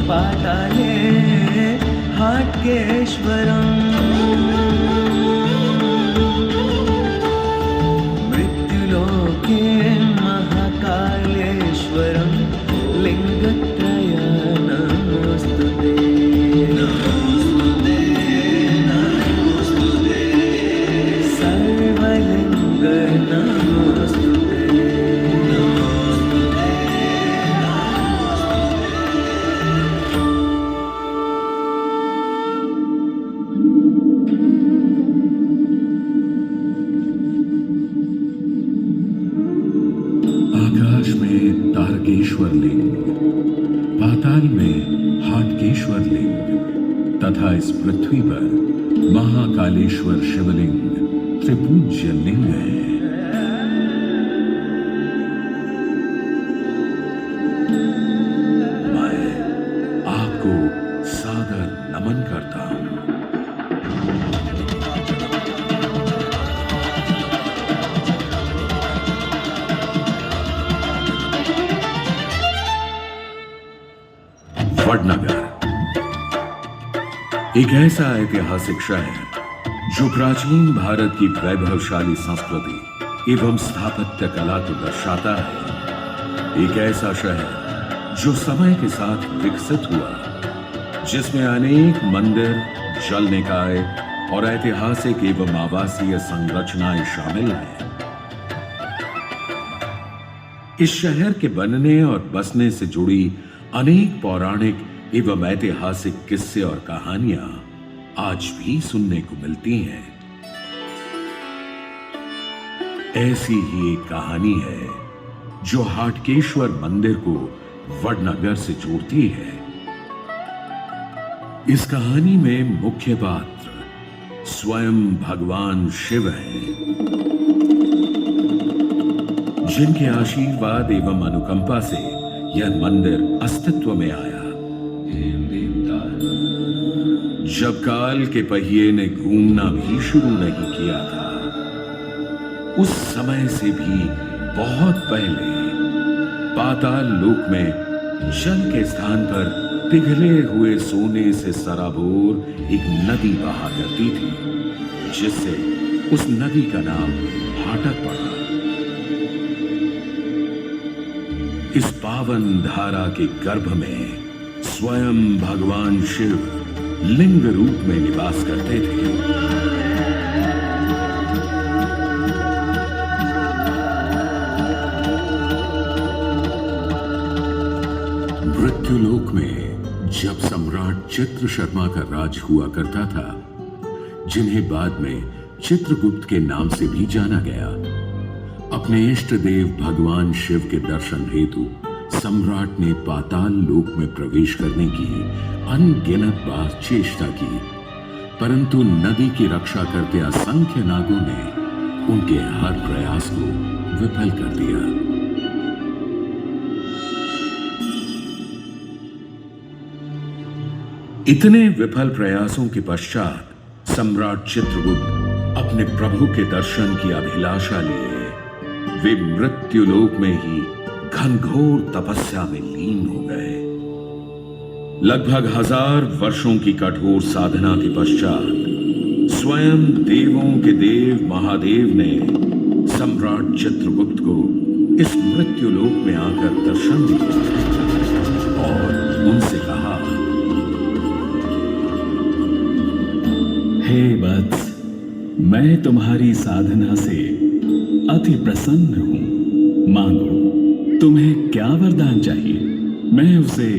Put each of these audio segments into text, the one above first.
पाताले हाटकेश्वरम् मृत्युलोके महाकालेश्वरं लिङ्गत्रय नमोस्तुते सर्वलिङ्ग नमोस्तुते आकाश में तारकेश्वर लिंग, पाताल में हाटकेश्वर लिंग तथा इस पृथ्वी पर महाकालेश्वर शिवलिंग त्रिपूज्य लिंग है। मैं आपको सादर नमन करता हूं। वडनगर एक ऐसा ऐतिहासिक शहर जो प्राचीन भारत की वैभवशाली संस्कृति एवं स्थापत्य कला को दर्शाता है। एक ऐसा शहर जो समय के साथ विकसित हुआ, जिसमें अनेक मंदिर, जल निकाय और ऐतिहासिक एवं आवासीय संरचनाएं शामिल हैं। इस शहर के बनने और बसने से जुड़ी अनेक पौराणिक एवं ऐतिहासिक किस्से और कहानियां आज भी सुनने को मिलती हैं। ऐसी ही एक कहानी है जो हाटकेश्वर मंदिर को वडनगर से जोड़ती है। इस कहानी में मुख्य पात्र स्वयं भगवान शिव हैं, जिनके आशीर्वाद एवं अनुकंपा से यह मंदिर अस्तित्व में आया। जब काल के पहिए ने घूमना भी शुरू नहीं किया था, उस समय से भी बहुत पहले पाताल लोक में जल के स्थान पर पिघले हुए सोने से सराबोर एक नदी बहा करती थी, जिससे उस नदी का नाम हाटक पड़ा। इस पावन धारा के गर्भ में स्वयं भगवान शिव लिंग रूप में निवास करते थे। मृत्युलोक में जब सम्राट चित्रशर्मा का राज हुआ करता था, जिन्हें बाद में चित्रगुप्त के नाम से भी जाना गया, अपने इष्ट देव भगवान शिव के दर्शन हेतु सम्राट ने पाताल लोक में प्रवेश करने की अनगिनत बार चेष्टा की, परंतु नदी की रक्षा करते असंख्य नागों ने उनके हर प्रयास को विफल कर दिया। इतने विफल प्रयासों के पश्चात सम्राट चित्रगुप्त अपने प्रभु के दर्शन की अभिलाषा लिए वे मृत्युलोक में ही घनघोर तपस्या में लीन हो गए। लगभग 1000 वर्षों की कठोर साधना के पश्चात स्वयं देवों के देव महादेव ने सम्राट चित्रगुप्त को इस मृत्युलोक में आकर दर्शन दिया और उनसे कहा, हे वत्स, मैं तुम्हारी साधना से अति प्रसन्न हूं। मांगो, तुम्हें क्या वरदान चाहिए, मैं उसे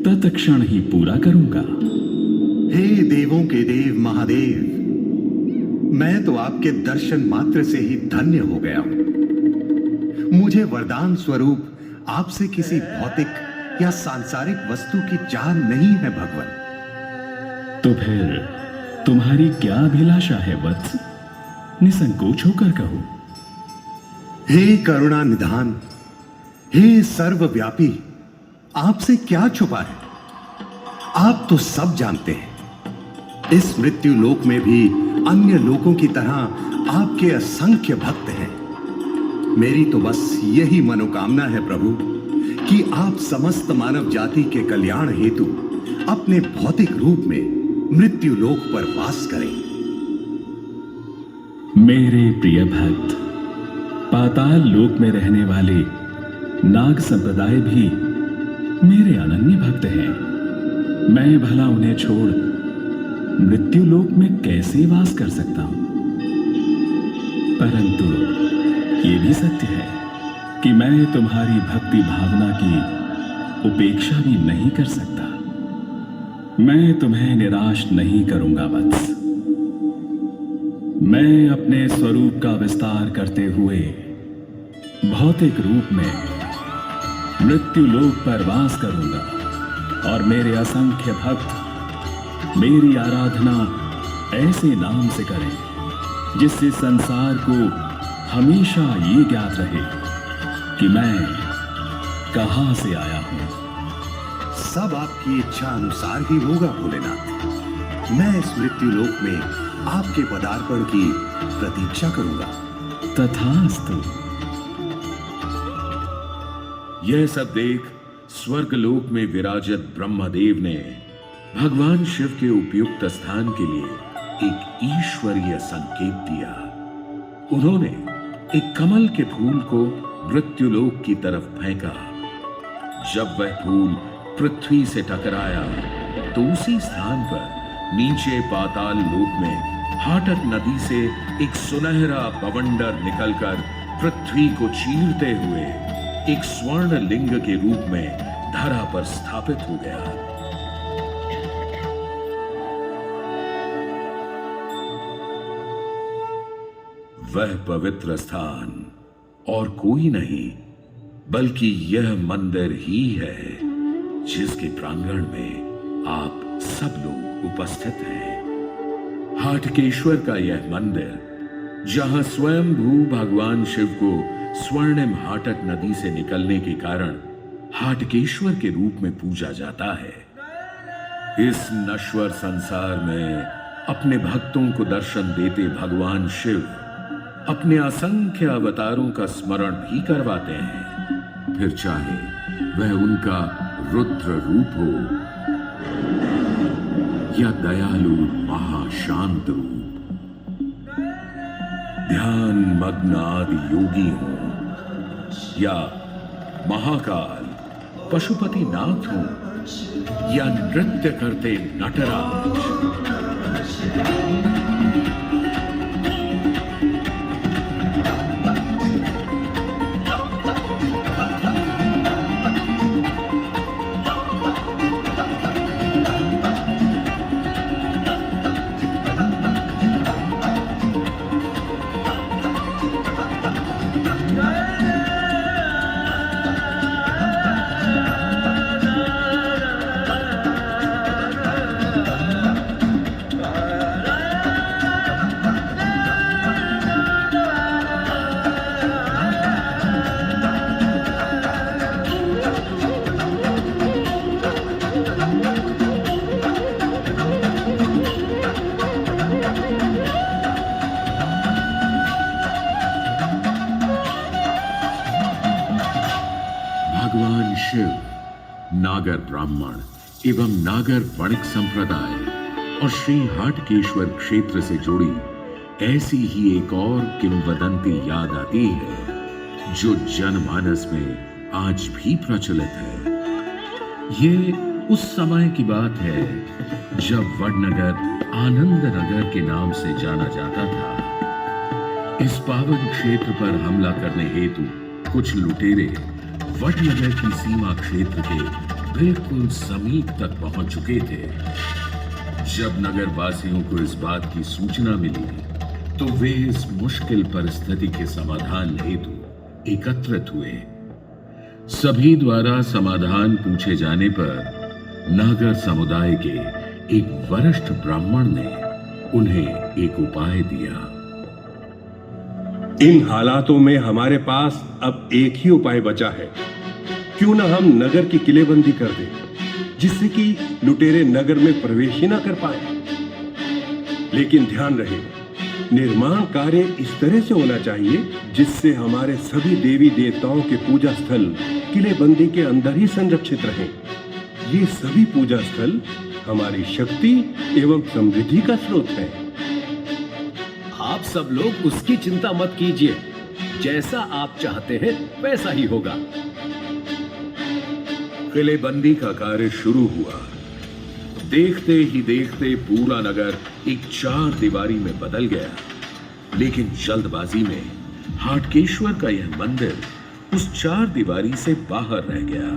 तत्क्षण ही पूरा करूंगा। हे देवों के देव महादेव, मैं तो आपके दर्शन मात्र से ही धन्य हो गया हूं। मुझे वरदान स्वरूप आपसे किसी भौतिक या सांसारिक वस्तु की चाह नहीं है भगवान। तो फिर तुम्हारी क्या अभिलाषा है वत्स? निसंकोच होकर कहो। हे करुणा निधान, हे सर्वव्यापी, आपसे क्या छुपा है? आप तो सब जानते हैं। इस मृत्यु लोक में भी अन्य लोकों की तरह आपके असंख्य भक्त हैं। मेरी तो बस यही मनोकामना है प्रभु कि आप समस्त मानव जाति के कल्याण हेतु अपने भौतिक रूप में मृत्यु लोक पर वास करें। मेरे प्रिय भक्त, पाताल लोक में रहने वाले नाग संप्रदाय भी मेरे अनन्य भक्त हैं। मैं भला उन्हें छोड़ मृत्यु लोक में कैसे वास कर सकता हूं? परंतु ये भी सत्य है कि मैं तुम्हारी भक्ति भावना की उपेक्षा भी नहीं कर सकता। मैं तुम्हें निराश नहीं करूंगा वत्स। मैं अपने स्वरूप का विस्तार करते हुए भौतिक रूप में मृत्यु लोक पर वास करूंगा और मेरे असंख्य भक्त मेरी आराधना ऐसे नाम से करें जिससे संसार को हमेशा ये ज्ञात रहे कि मैं कहां से आया हूं। सब आपकी इच्छा अनुसार ही होगा भोलेनाथ। मैं इस मृत्यु लोक में आपके पदार्पण की प्रतीक्षा करूंगा। तथास्तु। यह सब देख स्वर्गलोक में विराजत ब्रह्मदेव ने भगवान शिव के उपयुक्त स्थान के लिए एक ईश्वरीय संकेत दिया। उन्होंने एक कमल के फूल को मृत्युलोक की तरफ फेंका। जब वह फूल पृथ्वी से टकराया तो उसी स्थान पर नीचे पाताल लोक में हाटक नदी से एक सुनहरा बवंडर निकलकर पृथ्वी को चीरते हुए एक स्वर्ण लिंग के रूप में धरा पर स्थापित हो गया। वह पवित्र स्थान और कोई नहीं बल्कि यह मंदिर ही है जिसके प्रांगण में आप सब लोग उपस्थित हैं। हाटकेश्वर का यह मंदिर, जहां स्वयं भू भगवान शिव को स्वर्णिम हाटक नदी से निकलने के कारण हाटकेश्वर के रूप में पूजा जाता है। इस नश्वर संसार में अपने भक्तों को दर्शन देते भगवान शिव अपने असंख्य अवतारों का स्मरण भी करवाते हैं, फिर चाहे वह उनका रुद्र रूप हो या दयालु महाशांत रूप, ध्यान मग्न आदि योगी हो या महाकाल पशुपति नाथ हो या नृत्य करते नटराज। भगवान शिव नागर ब्राह्मण एवं नागर वणिक संप्रदाय और श्री हाटकेश्वर क्षेत्र से जुड़ी ऐसी ही एक और किंवदंती याद आती है जो जनमानस में आज भी प्रचलित है। ये उस समय की बात है जब वडनगर आनंद नगर के नाम से जाना जाता था। इस पावन क्षेत्र पर हमला करने हेतु कुछ लुटेरे वडनगर की सीमा क्षेत्र के बिल्कुल समीप तक पहुंच चुके थे। जब नगर वासियों को इस बात की सूचना मिली तो वे इस मुश्किल परिस्थिति के समाधान हेतु एकत्रित हुए। सभी द्वारा समाधान पूछे जाने पर नागर समुदाय के एक वरिष्ठ ब्राह्मण ने उन्हें एक उपाय दिया। इन हालातों में हमारे पास अब एक ही उपाय बचा है। क्यों ना हम नगर की किलेबंदी कर दें, जिससे कि लुटेरे नगर में प्रवेश ही ना कर पाए। लेकिन ध्यान रहे, निर्माण कार्य इस तरह से होना चाहिए जिससे हमारे सभी देवी देवताओं के पूजा स्थल किलेबंदी के अंदर ही संरक्षित रहें। ये सभी पूजा स्थल हमारी शक्ति एवं समृद्धि का स्रोत है। आप सब लोग उसकी चिंता मत कीजिए, जैसा आप चाहते हैं वैसा ही होगा। किलेबंदी का कार्य शुरू हुआ। देखते ही देखते पूरा नगर एक चार दीवारी में बदल गया, लेकिन जल्दबाजी में हाटकेश्वर का यह मंदिर उस चार दीवारी से बाहर रह गया।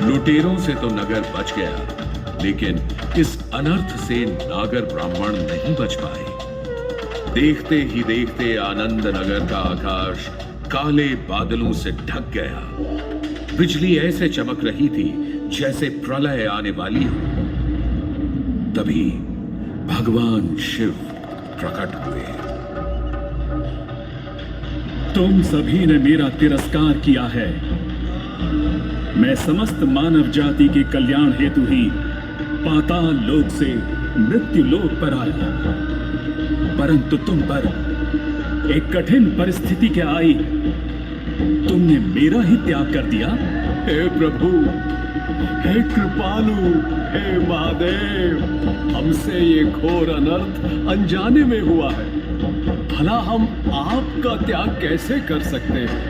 लुटेरों से तो नगर बच गया, लेकिन इस अनर्थ से नागर ब्राह्मण नहीं बच पाए। देखते ही देखते आनंद नगर का आकाश काले बादलों से ढक गया। बिजली ऐसे चमक रही थी जैसे प्रलय आने वाली हो। तभी भगवान शिव प्रकट हुए। तुम सभी ने मेरा तिरस्कार किया है। मैं समस्त मानव जाति के कल्याण हेतु ही पाताल लोक से मृत्यु लोक पर आया, परंतु तुम पर एक कठिन परिस्थिति क्या आई। तुमने मेरा ही त्याग कर दिया। हे प्रभु, हे कृपालु, हे महादेव, हमसे ये घोर अनर्थ अनजाने में हुआ है। भला हम आपका त्याग कैसे कर सकते हैं?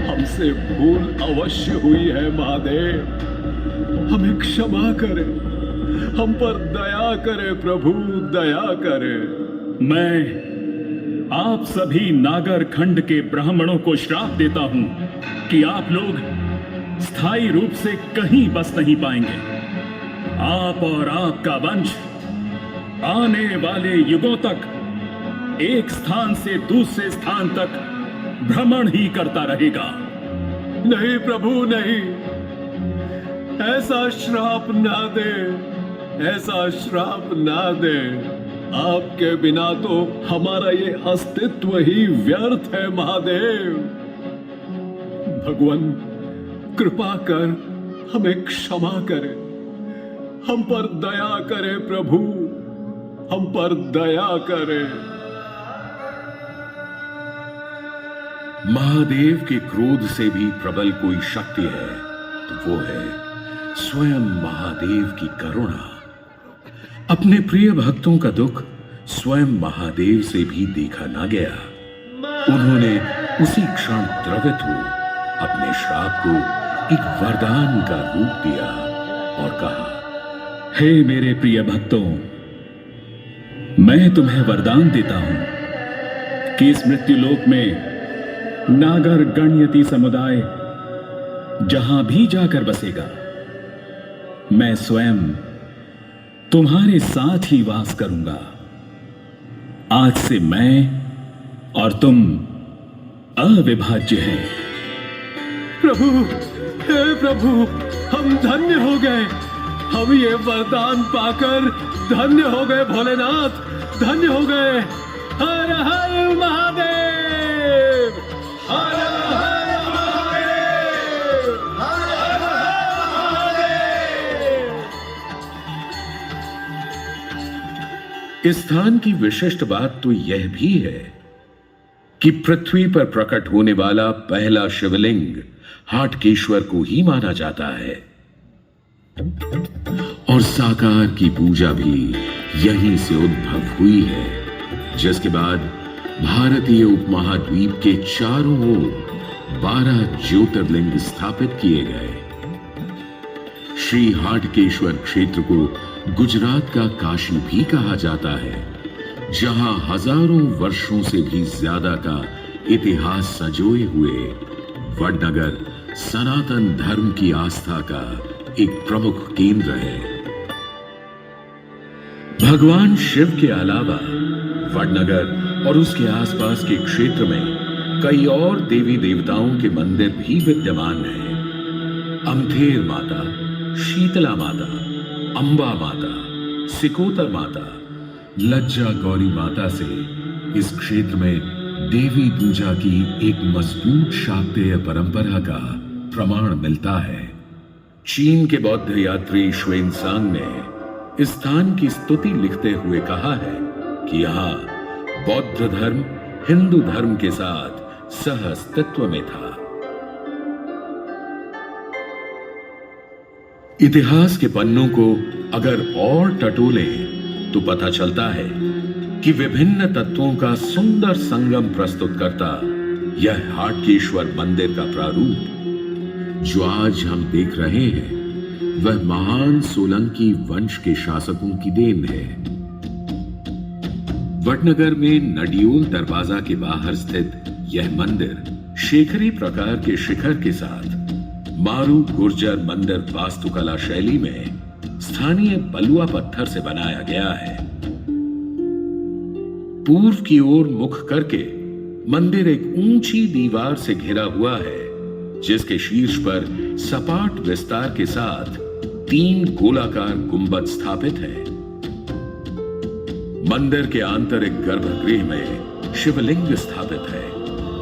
हमसे भूल अवश्य हुई है महादेव, हमें क्षमा करें, हम पर दया करें प्रभु, दया करें। मैं आप सभी नागर खंड के ब्राह्मणों को श्राप देता हूं कि आप लोग स्थायी रूप से कहीं बस नहीं पाएंगे। आप और आपका वंश आने वाले युगों तक एक स्थान से दूसरे स्थान तक भ्रमण ही करता रहेगा। नहीं प्रभु, नहीं, ऐसा श्राप ना दे, ऐसा श्राप ना दे। आपके बिना तो हमारा ये अस्तित्व ही व्यर्थ है महादेव। भगवान कृपा कर हमें क्षमा करें, हम पर दया करें प्रभु, हम पर दया करें। महादेव के क्रोध से भी प्रबल कोई शक्ति है तो वो है स्वयं महादेव की करुणा। अपने प्रिय भक्तों का दुख स्वयं महादेव से भी देखा ना गया। उन्होंने उसी क्षण द्रवित हो अपने श्राप को एक वरदान का रूप दिया और कहा, हे मेरे प्रिय भक्तों, मैं तुम्हें वरदान देता हूं कि इस मृत्युलोक में नागर गणयति समुदाय जहां भी जाकर बसेगा, मैं स्वयं तुम्हारे साथ ही वास करूंगा। आज से मैं और तुम अविभाज्य हैं। प्रभु, हे प्रभु, हम धन्य हो गए। हम ये वरदान पाकर धन्य हो गए भोलेनाथ, धन्य हो गए। हर हर महादेव, हर हर महादेव, हर हर महादेव। इस स्थान की विशिष्ट बात तो यह भी है कि पृथ्वी पर प्रकट होने वाला पहला शिवलिंग हाटकेश्वर को ही माना जाता है और साकार की पूजा भी यहीं से उद्भव हुई है, जिसके बाद भारतीय उपमहाद्वीप के चारों ओर 12 ज्योतिर्लिंग स्थापित किए गए। श्री हाटकेश्वर क्षेत्र को गुजरात का काशी भी कहा जाता है, जहां हजारों वर्षों से भी ज्यादा का इतिहास संजोए हुए वडनगर सनातन धर्म की आस्था का एक प्रमुख केंद्र है। भगवान शिव के अलावा वडनगर और उसके आसपास के क्षेत्र में कई और देवी देवताओं के मंदिर भी विद्यमान हैं। अमथेर माता, शीतला माता, अंबा माता, सिकोतर माता, लज्जा गौरी माता से इस क्षेत्र में देवी पूजा की एक मजबूत शाक्तेय परंपरा का प्रमाण मिलता है। चीन के बौद्ध यात्री श्वेनसांग ने इस स्थान की स्तुति लिखते हुए कहा है कि यहां बौद्ध धर्म हिंदू धर्म के साथ सह अस्तित्व में था। इतिहास के पन्नों को अगर और टटोलें तो पता चलता है कि विभिन्न तत्वों का सुंदर संगम प्रस्तुत करता यह हाटकेश्वर मंदिर का प्रारूप जो आज हम देख रहे हैं वह महान सोलंकी वंश के शासकों की देन है। वडनगर में नडियोल दरवाजा के बाहर स्थित यह मंदिर शेखरी प्रकार के शिखर के साथ मारू गुर्जर मंदिर वास्तुकला शैली में स्थानीय बलुआ पत्थर से बनाया गया है। पूर्व की ओर मुख करके मंदिर एक ऊंची दीवार से घिरा हुआ है जिसके शीर्ष पर सपाट विस्तार के साथ 3 गोलाकार गुंबद स्थापित है। मंदिर के आंतरिक गर्भगृह में शिवलिंग स्थापित है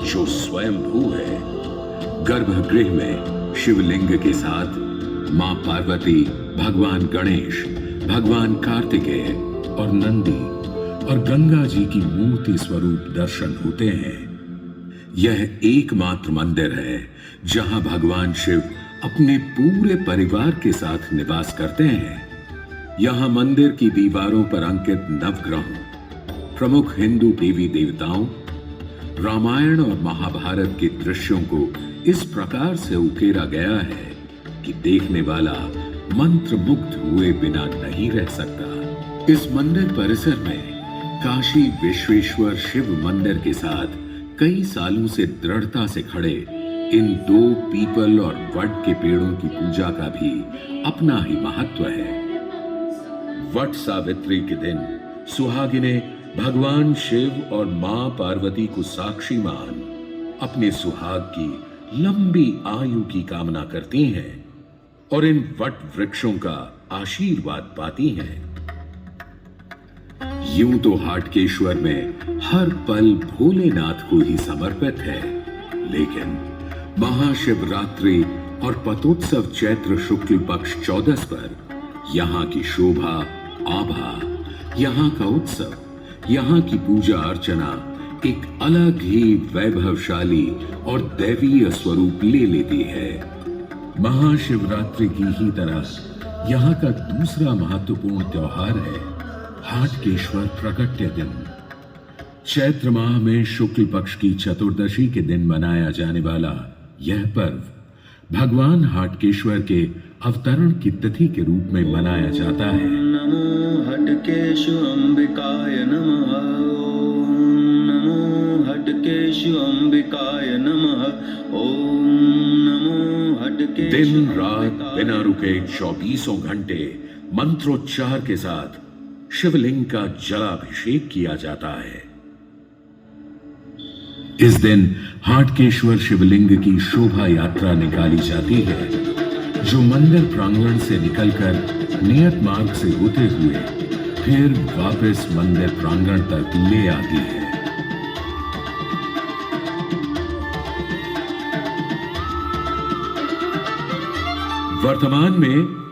जो स्वयंभू है। गर्भगृह में शिवलिंग के साथ मां पार्वती, भगवान गणेश, भगवान कार्तिकेय और नंदी और गंगा जी की मूर्ति स्वरूप दर्शन होते हैं। यह एकमात्र मंदिर है जहां भगवान शिव अपने पूरे परिवार के साथ निवास करते हैं। यहां मंदिर की दीवारों पर अंकित नवग्रहों, प्रमुख हिंदू देवी देवताओं, रामायण और महाभारत के दृश्यों को इस प्रकार से उकेरा गया है कि देखने वाला मंत्र मुग्ध हुए बिना नहीं रह सकता। इस मंदिर परिसर में काशी विश्वेश्वर शिव मंदिर के साथ कई सालों से दृढ़ता से खड़े इन 2 पीपल और वट के पेड़ों की पूजा का भी अपना ही महत्व है। वट सावित्री के दिन सुहागिने भगवान शिव और मां पार्वती को साक्षी मान अपने सुहाग की लंबी आयु की कामना करती हैं और इन वट वृक्षों का आशीर्वाद पाती हैं। यूं तो हाटकेश्वर में हर पल भोलेनाथ को ही समर्पित है, लेकिन महाशिवरात्रि और पतोत्सव चैत्र शुक्ल पक्ष 14 पर यहां की शोभा, आभा, यहां का उत्सव, यहां की पूजा अर्चना एक अलग ही वैभवशाली और दैवीय स्वरूप ले लेती है। महाशिवरात्रि की ही तरह यहां का दूसरा महत्वपूर्ण त्योहार है हाटकेश्वर प्रकट्य दिन। चैत्र माह में शुक्ल पक्ष की चतुर्दशी के दिन मनाया जाने वाला यह पर्व भगवान हाटकेश्वर के अवतरण की तिथि के रूप में मनाया जाता है। नमो हटकेशु अंबिकाय नमः। ओम नमो हटकेशु अंबिकाय नमः। ओम नमो हटकेशु। दिन रात बिना रुके 24 घंटे मंत्रोच्चार के साथ शिवलिंग का जलाभिषेक किया जाता है। इस दिन हाटकेश्वर शिवलिंग की शोभा यात्रा निकाली जाती है जो मंदिर प्रांगण से निकलकर नियत मार्ग से होते हुए फिर वापस मंदिर प्रांगण तक ले आती है। वर्तमान में